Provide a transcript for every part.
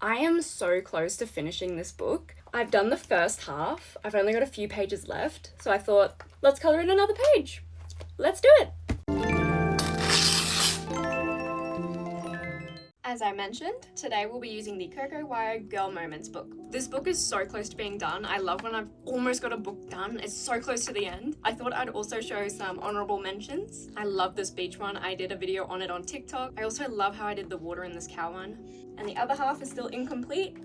I am so close to finishing this book. I've done the first half. I've only got a few pages left, so I thought, let's color in another page. Let's do it. As I mentioned, today we'll be using the Coco Wyo Girl Moments book. This book is so close to being done. I love when I've almost got a book done. It's so close to the end. I thought I'd also show some honorable mentions. I love this beach one. I did a video on it on TikTok. I also love how I did the water in this cow one. And the other half is still incomplete.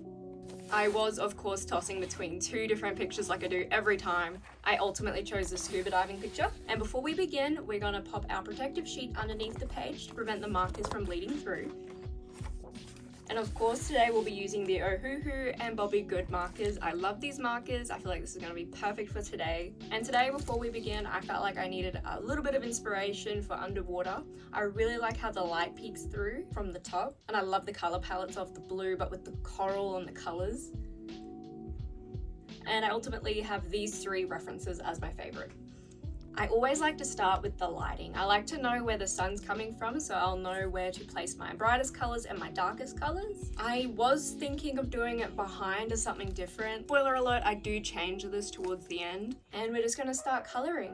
I was, of course, tossing between two different pictures like I do every time. I ultimately chose the scuba diving picture. And before we begin, we're gonna pop our protective sheet underneath the page to prevent the markers from bleeding through. And of course, today we'll be using the Ohuhu and Bobby Good markers. I love these markers. I feel like this is going to be perfect for today. And today, before we begin, I felt like I needed a little bit of inspiration for underwater. I really like how the light peeks through from the top. And I love the color palettes of the blue, but with the coral and the colors. And I ultimately have these three references as my favorite. I always like to start with the lighting. I like to know where the sun's coming from, so I'll know where to place my brightest colors and my darkest colors. I was thinking of doing it behind as something different. Spoiler alert, I do change this towards the end. And we're just gonna start coloring.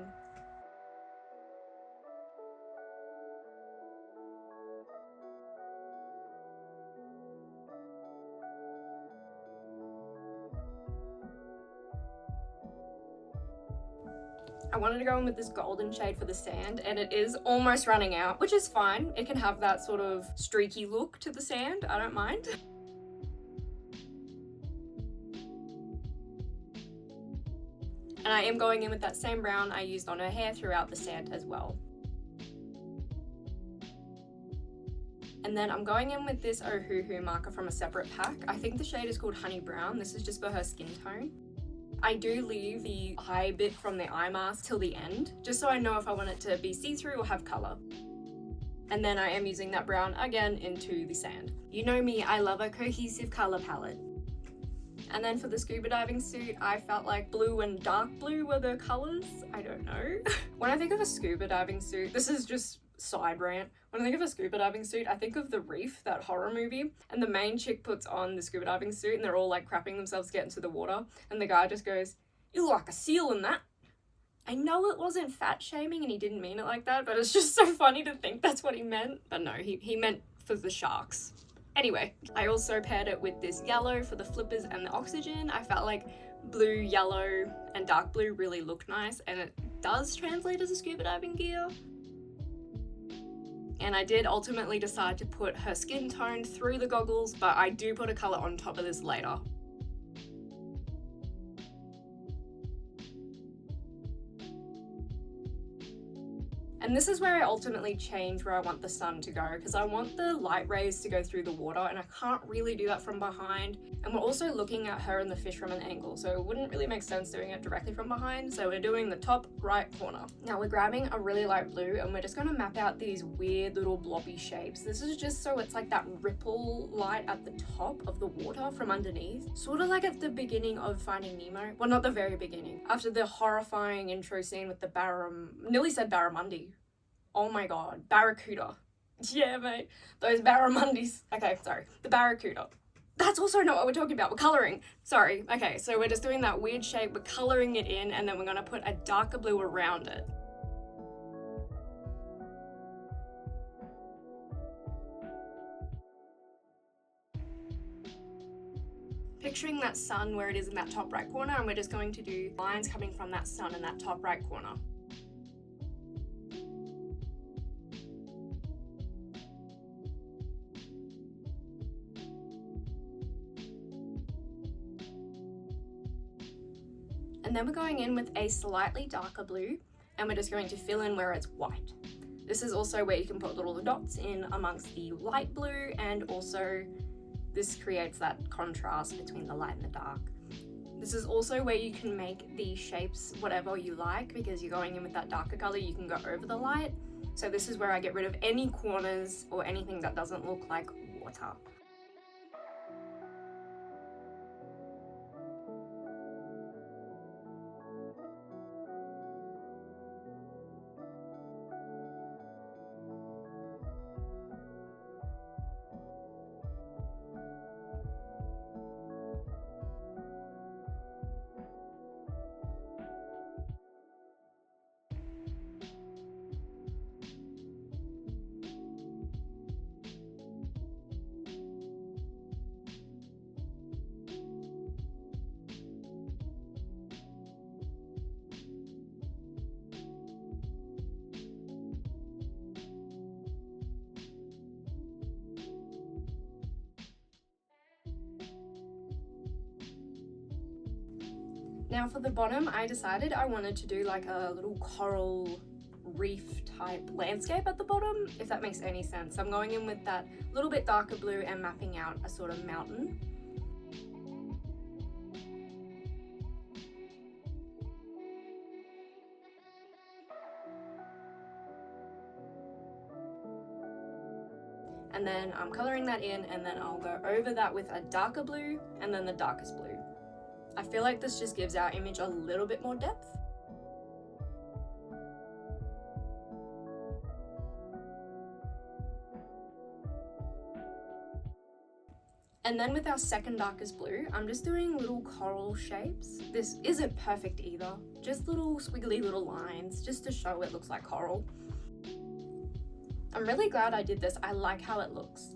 I wanted to go in with this golden shade for the sand, and it is almost running out, which is fine. It can have that sort of streaky look to the sand. I don't mind. And I am going in with that same brown I used on her hair throughout the sand as well. And then I'm going in with this Ohuhu marker from a separate pack. I think the shade is called Honey Brown. This is just for her skin tone. I do leave the eye bit from the eye mask till the end, just so I know if I want it to be see-through or have color. And then I am using that brown again into the sand. You know me, I love a cohesive color palette. And then for the scuba diving suit, I felt like blue and dark blue were the colors. I don't know. When I think of a scuba diving suit, this is just side rant. When I think of a scuba diving suit, I think of The Reef, that horror movie, and the main chick puts on the scuba diving suit and they're all like crapping themselves to get into the water, and the guy just goes, "You look like a seal in that." I know it wasn't fat shaming and he didn't mean it like that, but it's just so funny to think that's what he meant. But no, he meant for the sharks. Anyway, I also paired it with this yellow for the flippers and the oxygen. I felt like blue, yellow, and dark blue really look nice, and it does translate as a scuba diving gear. And I did ultimately decide to put her skin tone through the goggles, but I do put a color on top of this later. And this is where I ultimately change where I want the sun to go, because I want the light rays to go through the water, and I can't really do that from behind. And we're also looking at her and the fish from an angle, so it wouldn't really make sense doing it directly from behind. So we're doing the top right corner. Now we're grabbing a really light blue and we're just gonna map out these weird little blobby shapes. This is just so it's like that ripple light at the top of the water from underneath. Sort of like at the beginning of Finding Nemo. Well, not the very beginning. After the horrifying intro scene with the nearly said barramundi. Oh my god, barracuda. Yeah, mate, those barramundis. Okay, sorry, the barracuda. That's also not what we're talking about, we're coloring. Sorry, okay, so we're just doing that weird shape, we're coloring it in, and then we're gonna put a darker blue around it. Picturing that sun where it is in that top right corner, and we're just going to do lines coming from that sun in that top right corner. And then we're going in with a slightly darker blue, and we're just going to fill in where it's white. This is also where you can put little dots in amongst the light blue, and also this creates that contrast between the light and the dark. This is also where you can make the shapes whatever you like, because you're going in with that darker color, you can go over the light. So this is where I get rid of any corners or anything that doesn't look like water. Now for the bottom, I decided I wanted to do like a little coral reef type landscape at the bottom, if that makes any sense. I'm going in with that little bit darker blue and mapping out a sort of mountain. And then I'm colouring that in, and then I'll go over that with a darker blue and then the darkest blue. I feel like this just gives our image a little bit more depth. And then with our second darkest blue, I'm just doing little coral shapes. This isn't perfect either, just little squiggly little lines just to show it looks like coral. I'm really glad I did this. I like how it looks.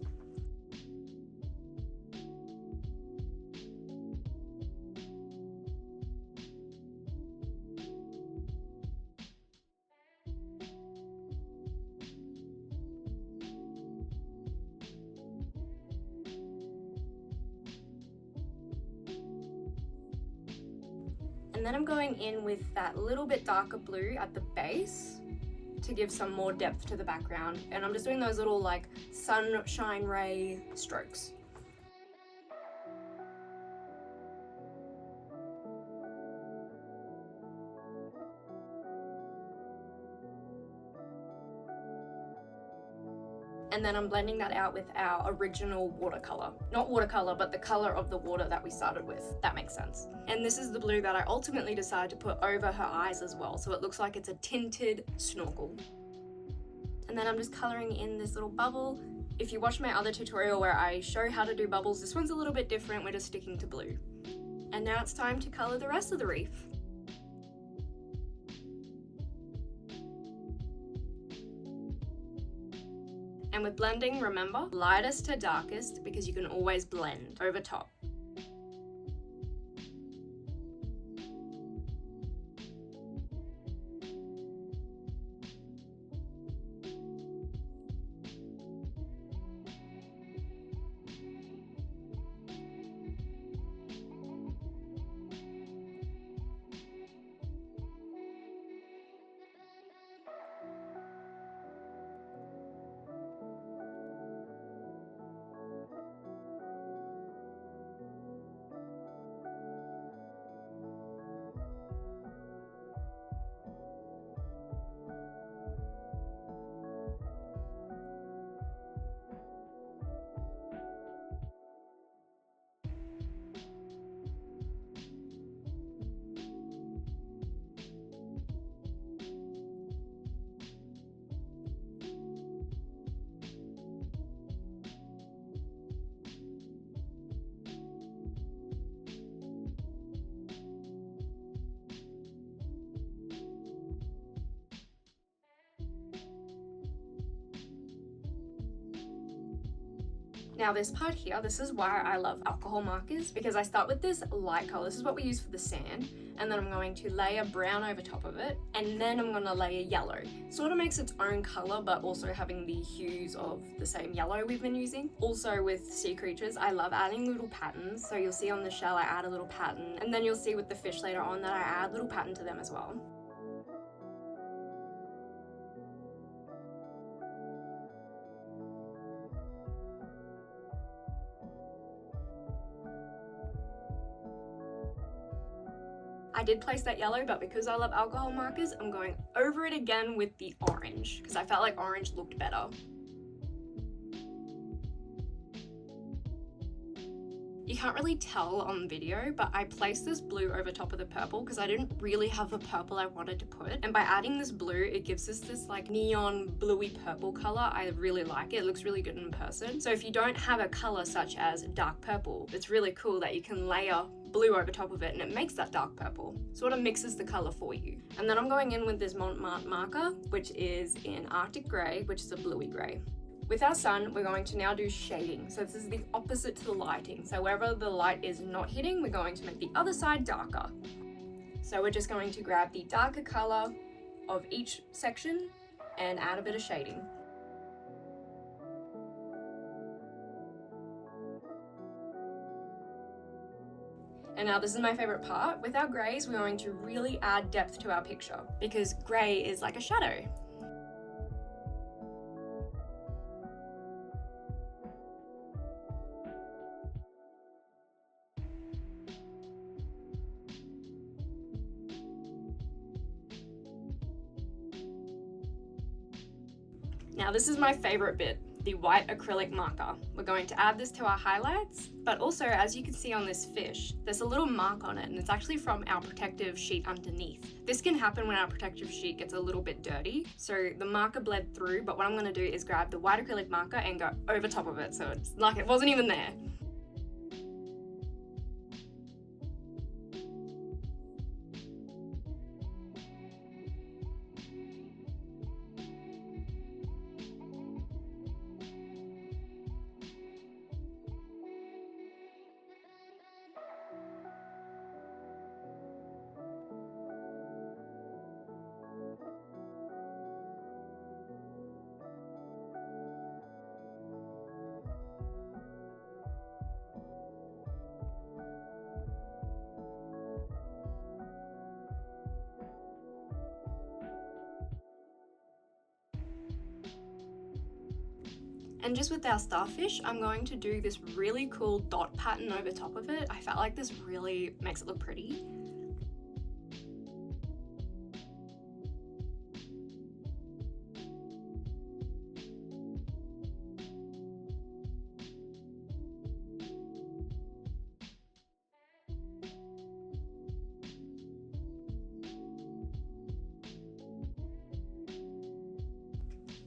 And then I'm going in with that little bit darker blue at the base to give some more depth to the background. And I'm just doing those little like sunshine ray strokes. And then I'm blending that out with our original watercolor. Not watercolor, but the color of the water that we started with. That makes sense. And this is the blue that I ultimately decided to put over her eyes as well, so it looks like it's a tinted snorkel. And then I'm just coloring in this little bubble. If you watch my other tutorial where I show how to do bubbles, this one's a little bit different. We're just sticking to blue. And now it's time to color the rest of the reef. And with blending, remember, lightest to darkest, because you can always blend over top. Now this part here, this is why I love alcohol markers, because I start with this light color. This is what we use for the sand, and then I'm going to layer brown over top of it, and then I'm going to layer yellow. Sort of makes its own color, but also having the hues of the same yellow we've been using. Also with sea creatures, I love adding little patterns. So you'll see on the shell I add a little pattern, and then you'll see with the fish later on that I add little pattern to them as well. I did place that yellow, but because I love alcohol markers, I'm going over it again with the orange, because I felt like orange looked better. You can't really tell on video, but I placed this blue over top of the purple because I didn't really have the purple I wanted to put. And by adding this blue, it gives us this like neon bluey purple color. I really like it. It looks really good in person. So if you don't have a color such as dark purple, it's really cool that you can layer blue over top of it and it makes that dark purple. Sort of mixes the color for you. And then I'm going in with this Montmartre marker, which is in Arctic Grey, which is a bluey grey. With our sun, we're going to now do shading. So this is the opposite to the lighting. So wherever the light is not hitting, we're going to make the other side darker. So we're just going to grab the darker color of each section and add a bit of shading. And now this is my favorite part. With our greys, we're going to really add depth to our picture because grey is like a shadow. Now this is my favorite bit, the white acrylic marker. We're going to add this to our highlights, but also as you can see on this fish, there's a little mark on it and it's actually from our protective sheet underneath. This can happen when our protective sheet gets a little bit dirty, so the marker bled through, but what I'm going to do is grab the white acrylic marker and go over top of it, so it's like it wasn't even there. And just with our starfish, I'm going to do this really cool dot pattern over top of it. I felt like this really makes it look pretty.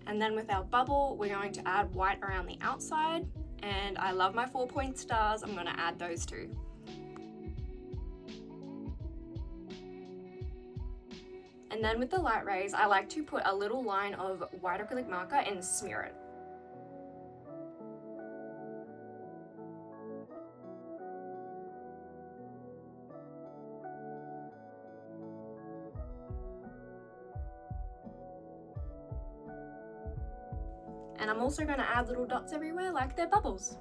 And then with our bubble, we're going to add white around the outside. And I love my 4-point stars. I'm going to add those too. And then with the light rays, I like to put a little line of white acrylic marker and smear it. And I'm also going to add little dots everywhere like they're bubbles.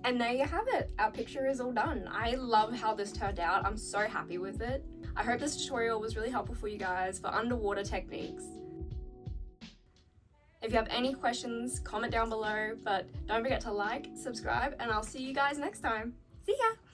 And there you have it, our picture is all done. I love how this turned out, I'm so happy with it. I hope this tutorial was really helpful for you guys for underwater techniques. If you have any questions, comment down below, but don't forget to like, subscribe, and I'll see you guys next time. See ya!